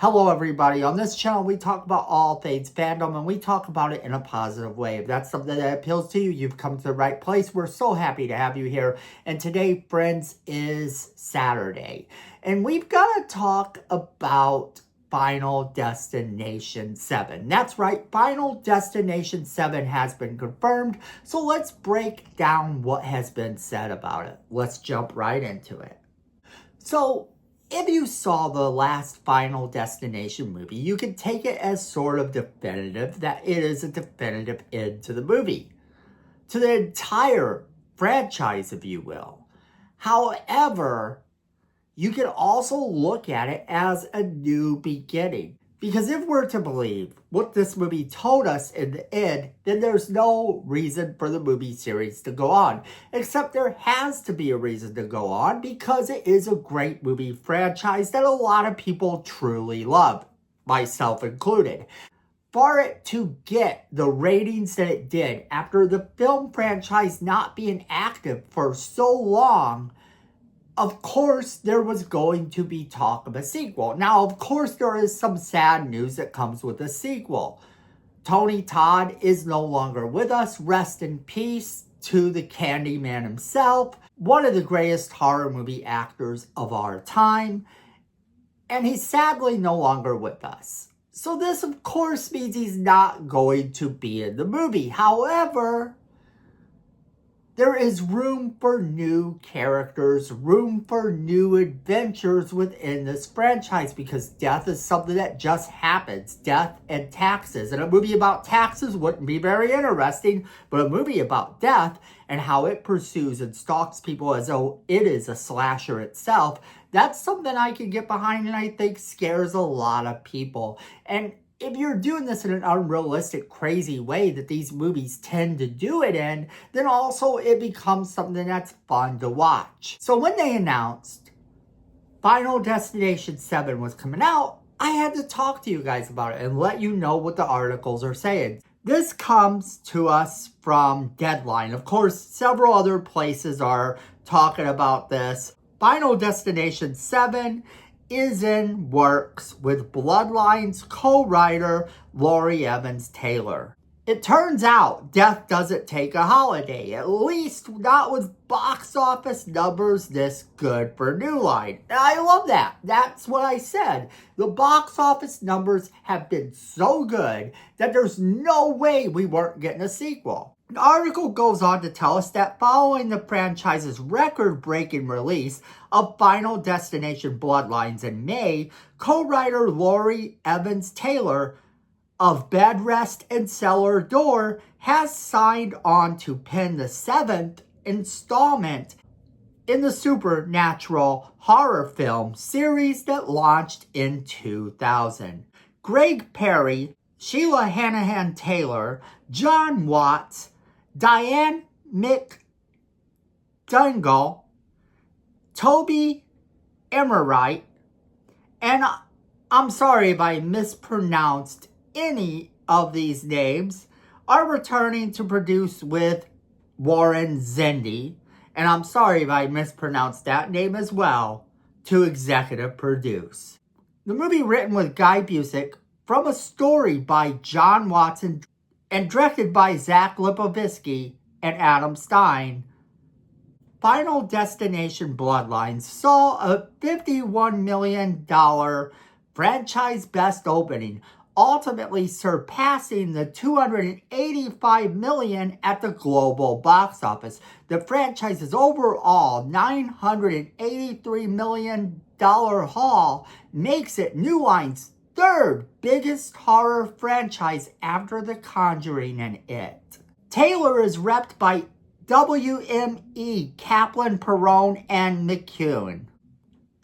Hello everybody, on this channel we talk about all things fandom and we talk about it in a positive way. If that's something that appeals to you, you've come to the right place. We're so happy to have you here. And today, friends, is Saturday. And we've got to talk about Final Destination 7. That's right, Final Destination 7 has been confirmed. So let's break down what has been said about it. Let's jump right into it. So, if you saw the last Final Destination movie, you can take it as sort of definitive that it is a definitive end to the movie. To the entire franchise, if you will. However, you can also look at it as a new beginning. Because if we're to believe what this movie told us in the end, then there's no reason for the movie series to go on. Except there has to be a reason to go on because it is a great movie franchise that a lot of people truly love, myself included. For it to get the ratings that it did after the film franchise not being active for so long, of course, there was going to be talk of a sequel. Now, of course, there is some sad news that comes with a sequel. Tony Todd is no longer with us. Rest in peace to the Candyman himself, one of the greatest horror movie actors of our time. And he's sadly no longer with us. So this, of course, means he's not going to be in the movie. However, there is room for new characters, room for new adventures within this franchise because death is something that just happens. Death and taxes. And a movie about taxes wouldn't be very interesting, but a movie about death and how it pursues and stalks people as though it is a slasher itself, that's something I can get behind and I think scares a lot of people. And if you're doing this in an unrealistic, crazy way that these movies tend to do it in, then also it becomes something that's fun to watch. So when they announced Final Destination 7 was coming out, I had to talk to you guys about it and let you know what the articles are saying. This comes to us from Deadline. Of course, several other places are talking about this. Final Destination 7 is in works with Bloodline's co-writer Laurie Evans Taylor. It turns out death doesn't take a holiday, at least not with box office numbers this good for New Line. And I love that. That's what I said. The box office numbers have been so good that there's no way we weren't getting a sequel. The article goes on to tell us that following the franchise's record-breaking release of Final Destination Bloodlines in May, co-writer Laurie Evans Taylor of Bed Rest and Cellar Door has signed on to pen the 7th installment in the supernatural horror film series that launched in 2000. Greg Perry, Sheila Hanahan Taylor, John Watts, Diane McDougall, Toby Emmerich, and I'm sorry if I mispronounced any of these names, are returning to produce with Warren Zindi, and I'm sorry if I mispronounced that name as well, to executive produce. The movie, written with Guy Busick from a story by John Watson and directed by Zach Lipovitsky and Adam Stein, Final Destination Bloodlines saw a $51 million franchise best opening, ultimately surpassing the $285 million at the global box office. The franchise's overall $983 million haul makes it New Line's third biggest horror franchise after The Conjuring and It. Taylor is repped by WME, Kaplan, Perrone, and McCune,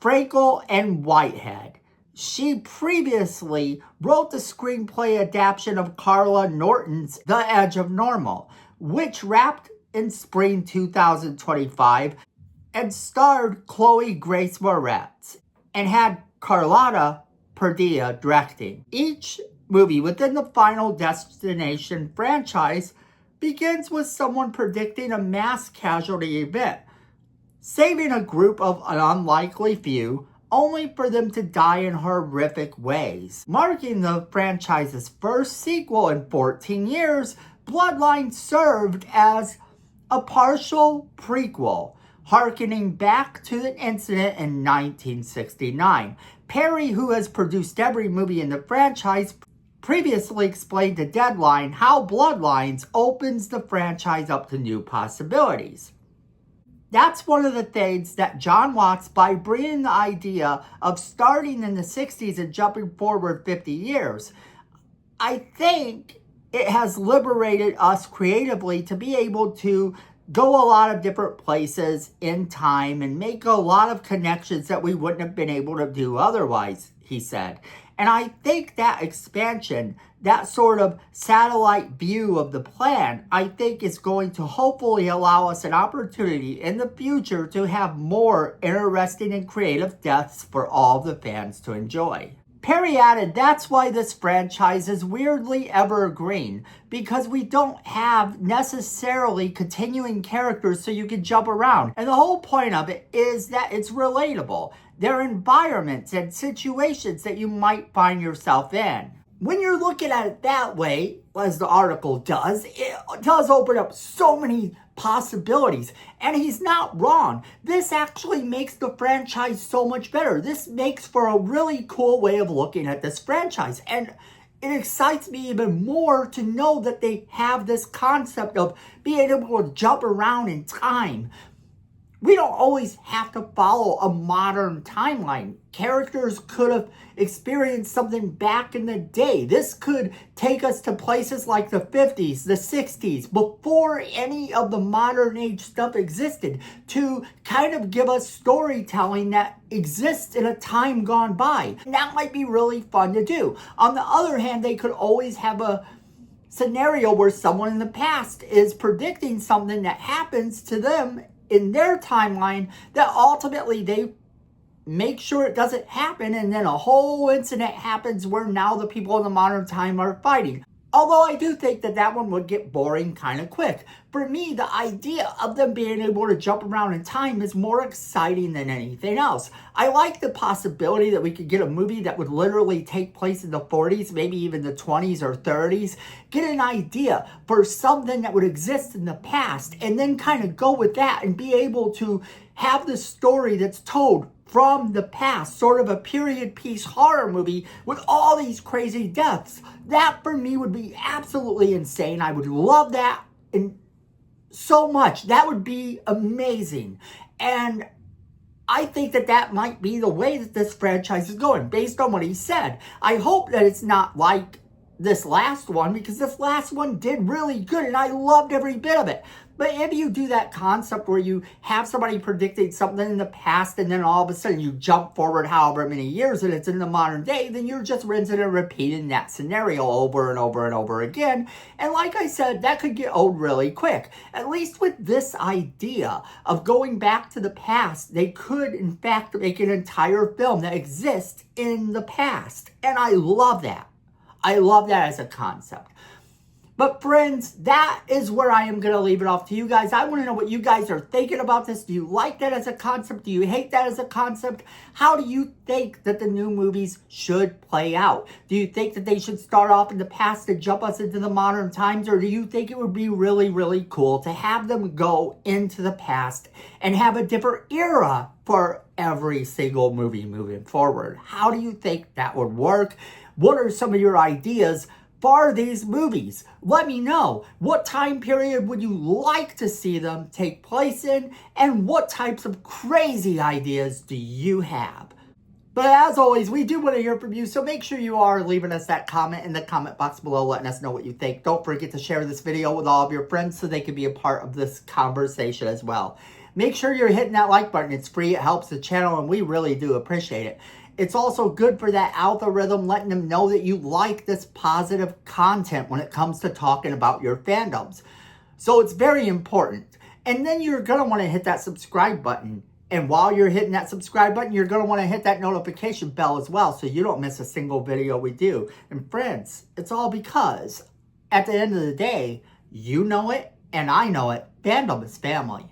Frankel, and Whitehead. She previously wrote the screenplay adaptation of Carla Norton's The Edge of Normal, which wrapped in spring 2025 and starred Chloe Grace Moretz and had Carlotta Perdita directing. Each movie within the Final Destination franchise begins with someone predicting a mass casualty event, saving a group of an unlikely few only for them to die in horrific ways. Marking the franchise's first sequel in 14 years, Bloodline served as a partial prequel, harkening back to the incident in 1969. Perry, who has produced every movie in the franchise, previously explained to Deadline how Bloodlines opens the franchise up to new possibilities. That's one of the things that Jon Watts, by bringing the idea of starting in the 60s and jumping forward 50 years, I think it has liberated us creatively to be able to go a lot of different places in time and make a lot of connections that we wouldn't have been able to do otherwise, he said. And I think that expansion, that sort of satellite view of the plan, I think is going to hopefully allow us an opportunity in the future to have more interesting and creative deaths for all the fans to enjoy. Perry added, that's why this franchise is weirdly evergreen, because we don't have necessarily continuing characters so you can jump around. And the whole point of it is that it's relatable. They're environments and situations that you might find yourself in. When you're looking at it that way, as the article does, it does open up so many possibilities. And he's not wrong. This actually makes the franchise so much better. This makes for a really cool way of looking at this franchise. And it excites me even more to know that they have this concept of being able to jump around in time. We don't always have to follow a modern timeline. Characters could have experienced something back in the day. This could take us to places like the 50s, the 60s, before any of the modern age stuff existed, to kind of give us storytelling that exists in a time gone by. And that might be really fun to do. On the other hand, they could always have a scenario where someone in the past is predicting something that happens to them in their timeline that ultimately they make sure it doesn't happen, and then a whole incident happens where now the people in the modern time are fighting. Although I do think that that one would get boring kind of quick. For me, the idea of them being able to jump around in time is more exciting than anything else. I like the possibility that we could get a movie that would literally take place in the 40s, maybe even the 20s or 30s. Get an idea for something that would exist in the past, and then kind of go with that and be able to have the story that's told from the past, sort of a period piece horror movie with all these crazy deaths. That for me would be absolutely insane. I would love that and so much. That would be amazing. And I think that that might be the way that this franchise is going based on what he said. I hope that it's not like this last one, because this last one did really good and I loved every bit of it. But if you do that concept where you have somebody predicting something in the past and then all of a sudden you jump forward however many years and it's in the modern day, then you're just rinsing and repeating that scenario over and over and over again. And like I said, that could get old really quick. At least with this idea of going back to the past, they could in fact make an entire film that exists in the past. And I love that. I love that as a concept. But friends, that is where I am going to leave it off to you guys. I want to know what you guys are thinking about this. Do you like that as a concept? Do you hate that as a concept? How do you think that the new movies should play out? Do you think that they should start off in the past and jump us into the modern times? Or do you think it would be really, really cool to have them go into the past and have a different era for every single movie moving forward? How do you think that would work? What are some of your ideas for these movies? Let me know. What time period would you like to see them take place in? And what types of crazy ideas do you have? But as always, we do want to hear from you, so make sure you are leaving us that comment in the comment box below, letting us know what you think. Don't forget to share this video with all of your friends so they can be a part of this conversation as well. Make sure you're hitting that like button. It's free, it helps the channel, and we really do appreciate it. It's also good for that algorithm, letting them know that you like this positive content when it comes to talking about your fandoms. So it's very important. And then you're going to want to hit that subscribe button. And while you're hitting that subscribe button, you're going to want to hit that notification bell as well, so you don't miss a single video we do. And friends, it's all because at the end of the day, you know it and I know it. Fandom is family.